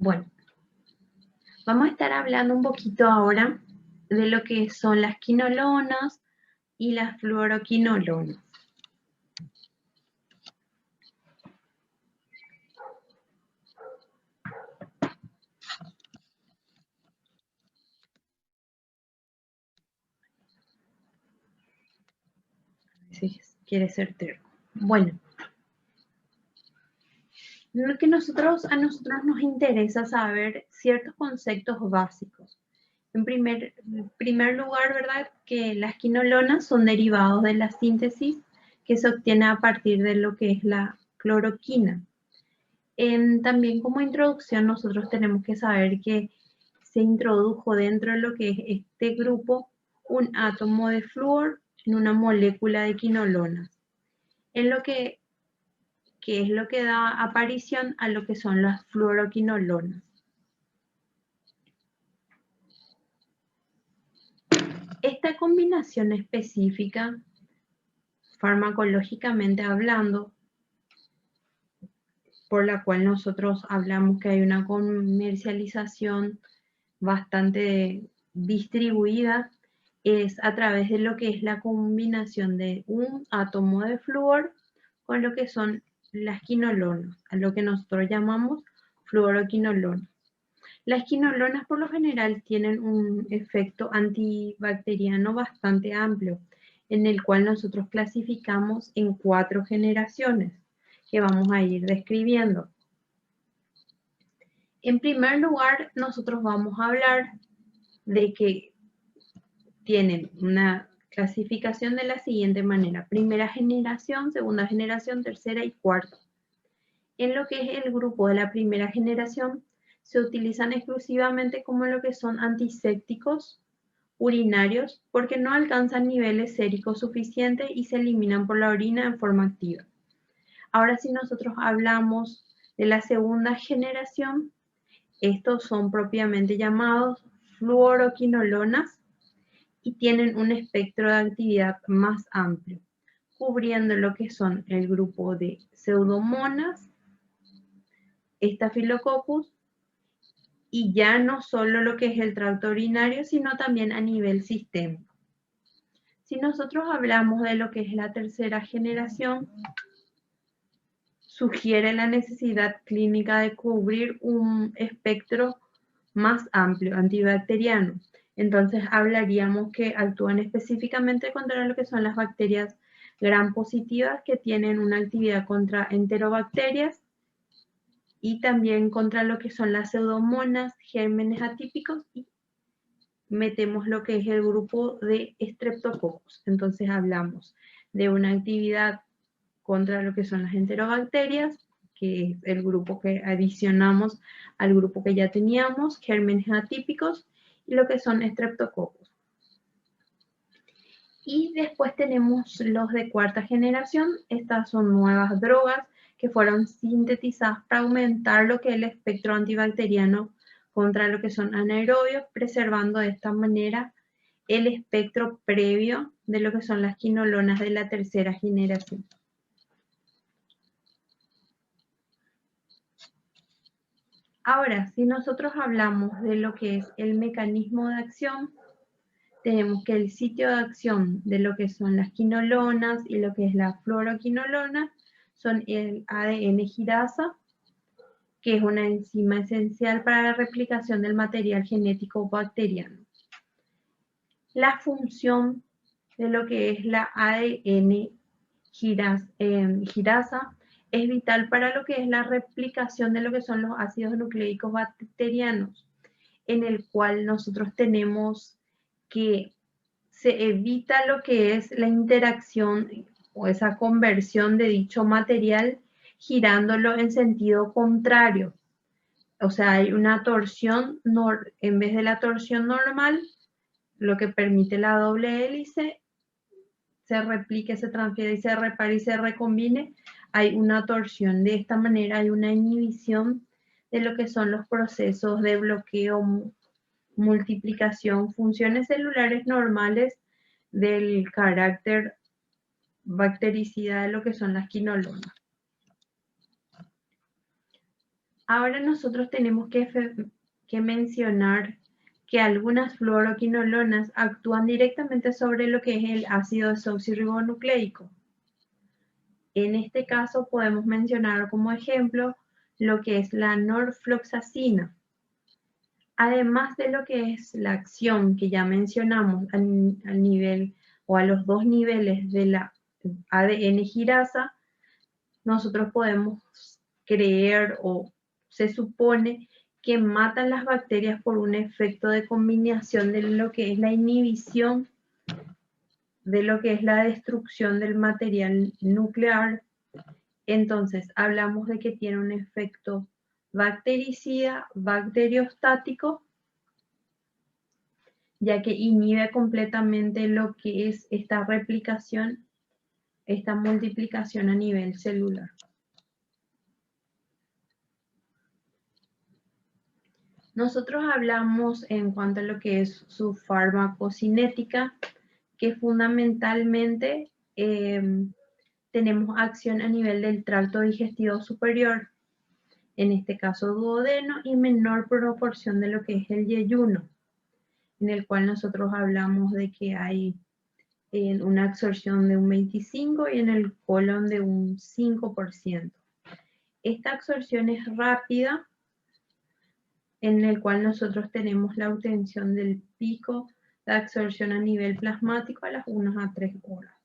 Bueno, vamos a estar hablando un poquito ahora de lo que son las quinolonas y las fluoroquinolonas. Si quiere ser terco. Bueno, lo que a nosotros nos interesa saber ciertos conceptos básicos. En primer lugar, ¿verdad? Que las quinolonas son derivados de la síntesis que se obtiene a partir de lo que es la cloroquina. También como introducción nosotros tenemos que saber que se introdujo dentro de lo que es este grupo un átomo de flúor en una molécula de quinolonas, en lo que es lo que da aparición a lo que son las fluoroquinolonas. Esta combinación específica, farmacológicamente hablando, por la cual nosotros hablamos que hay una comercialización bastante distribuida, es a través de lo que es la combinación de un átomo de flúor con lo que son las quinolonas, a lo que nosotros llamamos fluoroquinolonas. Las quinolonas por lo general tienen un efecto antibacteriano bastante amplio, en el cual nosotros clasificamos en 4 generaciones que vamos a ir describiendo. En primer lugar, nosotros vamos a hablar de que tienen una clasificación de la siguiente manera: primera generación, segunda generación, tercera y cuarta. En lo que es el grupo de la primera generación, se utilizan exclusivamente como lo que son antisépticos urinarios porque no alcanzan niveles séricos suficientes y se eliminan por la orina en forma activa. Ahora, si nosotros hablamos de la segunda generación, estos son propiamente llamados fluoroquinolonas y tienen un espectro de actividad más amplio, cubriendo lo que son el grupo de Pseudomonas, Staphylococcus, y ya no solo lo que es el tracto urinario, sino también a nivel sistémico. Si nosotros hablamos de lo que es la tercera generación, sugiere la necesidad clínica de cubrir un espectro más amplio, antibacteriano. Entonces hablaríamos que actúan específicamente contra lo que son las bacterias gram positivas, que tienen una actividad contra enterobacterias y también contra lo que son las pseudomonas, gérmenes atípicos, y metemos lo que es el grupo de Streptococcus. Entonces hablamos de una actividad contra lo que son las enterobacterias, que es el grupo que adicionamos al grupo que ya teníamos, gérmenes atípicos, y lo que son Streptococcus. Y después tenemos los de cuarta generación. Estas son nuevas drogas que fueron sintetizadas para aumentar lo que es el espectro antibacteriano contra lo que son anaerobios, preservando de esta manera el espectro previo de lo que son las quinolonas de la tercera generación. Ahora, si nosotros hablamos de lo que es el mecanismo de acción, tenemos que el sitio de acción de lo que son las quinolonas y lo que es la fluoroquinolona son el ADN girasa, que es una enzima esencial para la replicación del material genético bacteriano. La función de lo que es la ADN girasa es vital para lo que es la replicación de lo que son los ácidos nucleicos bacterianos, en el cual nosotros tenemos que se evita lo que es la interacción o esa conversión de dicho material girándolo en sentido contrario. O sea, hay una torsión, en vez de la torsión normal, lo que permite la doble hélice, se replique, se transfiere y se repare y se recombine, hay una torsión. De esta manera hay una inhibición de lo que son los procesos de bloqueo, multiplicación, funciones celulares normales del carácter bactericida de lo que son las quinolonas. Ahora nosotros tenemos que mencionar que algunas fluoroquinolonas actúan directamente sobre lo que es el ácido desoxirribonucleico. En este caso podemos mencionar como ejemplo lo que es la norfloxacina. Además de lo que es la acción que ya mencionamos al nivel o a los dos niveles de la ADN girasa, nosotros podemos creer o se supone que matan las bacterias por un efecto de combinación de lo que es la inhibición de lo que es la destrucción del material nuclear. Entonces, hablamos de que tiene un efecto bactericida, bacteriostático, ya que inhibe completamente lo que es esta replicación, esta multiplicación a nivel celular. Nosotros hablamos en cuanto a lo que es su farmacocinética, que fundamentalmente tenemos acción a nivel del tracto digestivo superior, en este caso duodeno, y menor proporción de lo que es el yeyuno, en el cual nosotros hablamos de que hay una absorción de un 25% y en el colon de un 5%. Esta absorción es rápida, en el cual nosotros tenemos la obtención del pico de absorción a nivel plasmático a las 1 a 3 horas.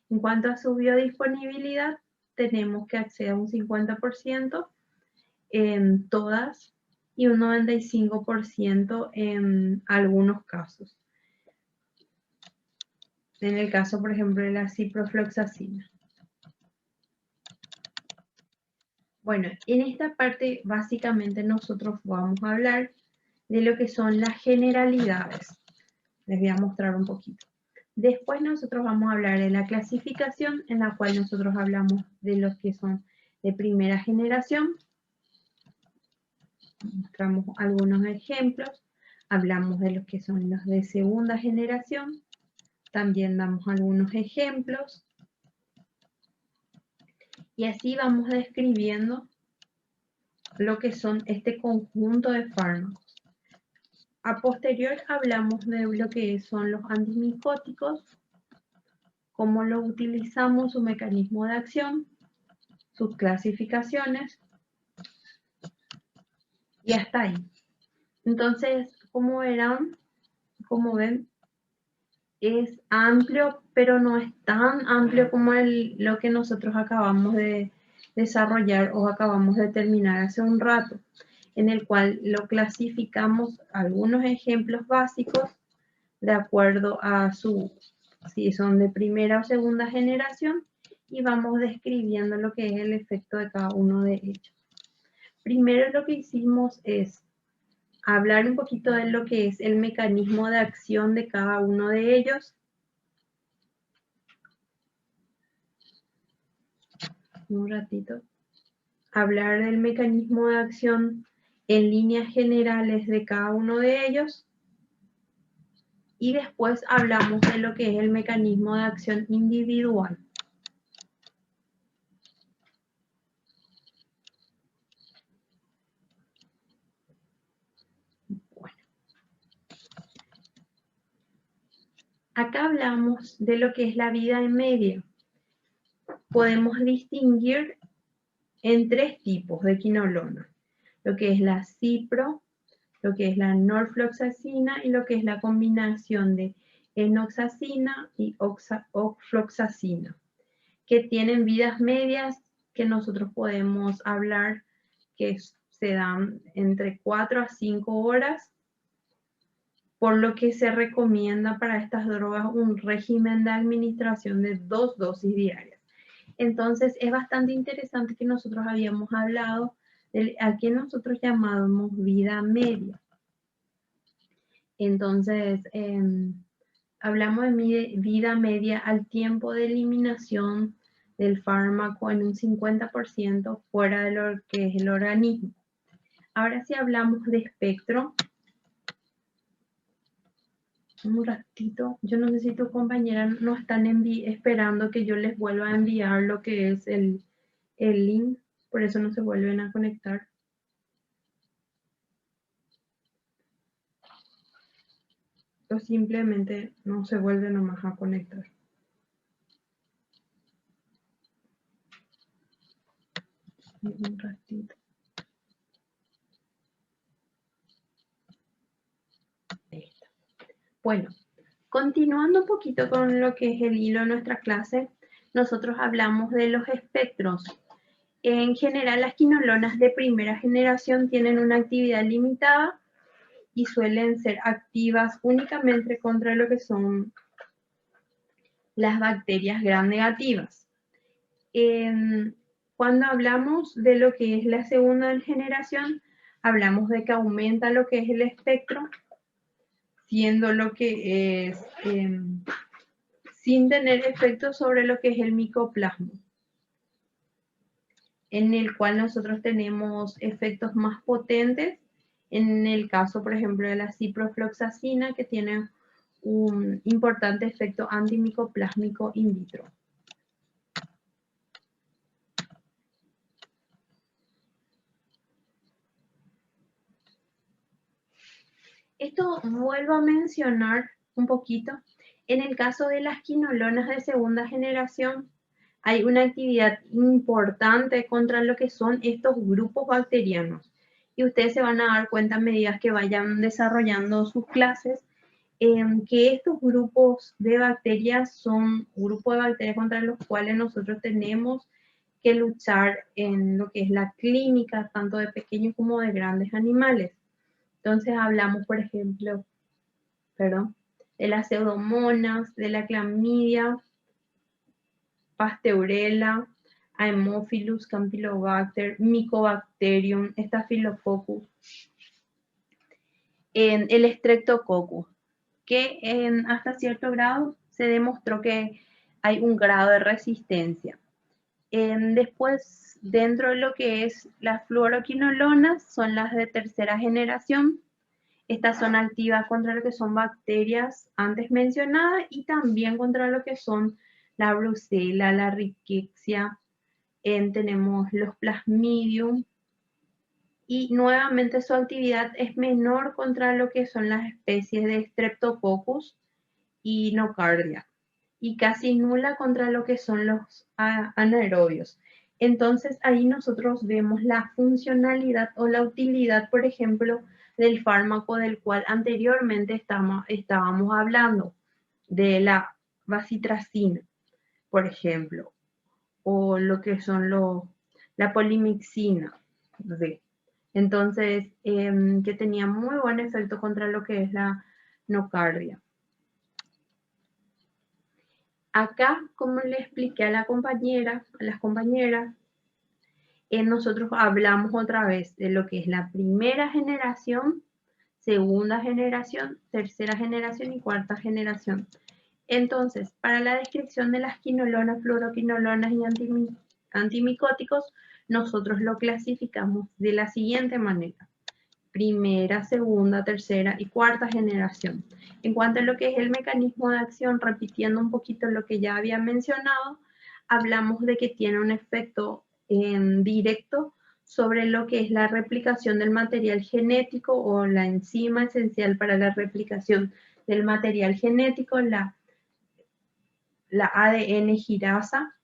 En cuanto a su biodisponibilidad, tenemos que acceder a un 50% en todas y un 95% en algunos casos. En el caso, por ejemplo, de la ciprofloxacina. Bueno, en esta parte básicamente nosotros vamos a hablar de lo que son las generalidades. Les voy a mostrar un poquito. Después nosotros vamos a hablar de la clasificación, en la cual nosotros hablamos de los que son de primera generación. Mostramos algunos ejemplos. Hablamos de los que son los de segunda generación. También damos algunos ejemplos. Y así vamos describiendo lo que son este conjunto de fármacos. A posterior hablamos de lo que son los antimicóticos, cómo lo utilizamos, su mecanismo de acción, sus clasificaciones y hasta ahí. Entonces, como verán, como ven, es amplio, pero no es tan amplio como lo que nosotros acabamos de desarrollar o acabamos de terminar hace un rato, en el cual lo clasificamos algunos ejemplos básicos de acuerdo a si son de primera o segunda generación, y vamos describiendo lo que es el efecto de cada uno de ellos. Primero lo que hicimos es hablar un poquito de lo que es el mecanismo de acción de cada uno de ellos. Un ratito. Hablar del mecanismo de acción en líneas generales de cada uno de ellos. Y después hablamos de lo que es el mecanismo de acción individual. Bueno. Acá hablamos de lo que es la vida en media. Podemos distinguir en tres tipos de quinolona. Lo que es la cipro, lo que es la norfloxacina y lo que es la combinación de enoxacina y ofloxacina, que tienen vidas medias que nosotros podemos hablar que se dan entre 4 a 5 horas, por lo que se recomienda para estas drogas un régimen de administración de 2 dosis diarias. Entonces es bastante interesante que nosotros habíamos hablado de a qué nosotros llamamos vida media. Entonces, hablamos de vida media al tiempo de eliminación del fármaco en un 50% fuera de lo que es el organismo. Ahora sí hablamos de espectro. Un ratito, yo no sé si tu compañera no están esperando que yo les vuelva a enviar lo que es el link, por eso no se vuelven a conectar. o simplemente no se vuelve nomás a conectar. Un ratito. Listo. Bueno, continuando un poquito con lo que es el hilo de nuestra clase, nosotros hablamos de los espectros. En general, las quinolonas de primera generación tienen una actividad limitada y suelen ser activas únicamente contra lo que son las bacterias gram negativas. Cuando hablamos de lo que es la segunda generación, hablamos de que aumenta lo que es el espectro, siendo lo que es sin tener efecto sobre lo que es el micoplasma, en el cual nosotros tenemos efectos más potentes, en el caso, por ejemplo, de la ciprofloxacina, que tiene un importante efecto antimicoplásmico in vitro. Esto vuelvo a mencionar un poquito. En el caso de las quinolonas de segunda generación, hay una actividad importante contra lo que son estos grupos bacterianos. Y ustedes se van a dar cuenta a medida que vayan desarrollando sus clases, que estos grupos de bacterias son grupos de bacterias contra los cuales nosotros tenemos que luchar en lo que es la clínica, tanto de pequeños como de grandes animales. Entonces hablamos, por ejemplo, de las pseudomonas, de la clamidia, Pasteurella, Haemophilus, Campylobacter, Mycobacterium, Staphylococcus, el Streptococcus, que hasta cierto grado se demostró que hay un grado de resistencia. Después, dentro de lo que es las fluoroquinolonas, son las de tercera generación. Estas son activas contra lo que son bacterias antes mencionadas y también contra lo que son la brucela, la rickettsia, tenemos los plasmidium, y nuevamente su actividad es menor contra lo que son las especies de Streptococcus y Nocardia, y casi nula contra lo que son los anaerobios. Entonces ahí nosotros vemos la funcionalidad o la utilidad, por ejemplo, del fármaco del cual anteriormente estábamos hablando, de la bacitracina, por ejemplo, o lo que son la polimixina. ¿Sí? Entonces, que tenía muy buen efecto contra lo que es la nocardia. Acá, como le expliqué a las compañeras, nosotros hablamos otra vez de lo que es la primera generación, segunda generación, tercera generación y cuarta generación. Entonces, para la descripción de las quinolonas, fluoroquinolonas y antimicóticos, nosotros lo clasificamos de la siguiente manera: primera, segunda, tercera y cuarta generación. En cuanto a lo que es el mecanismo de acción, repitiendo un poquito lo que ya había mencionado, hablamos de que tiene un efecto directo sobre lo que es la replicación del material genético o la enzima esencial para la replicación del material genético, la ADN girasa,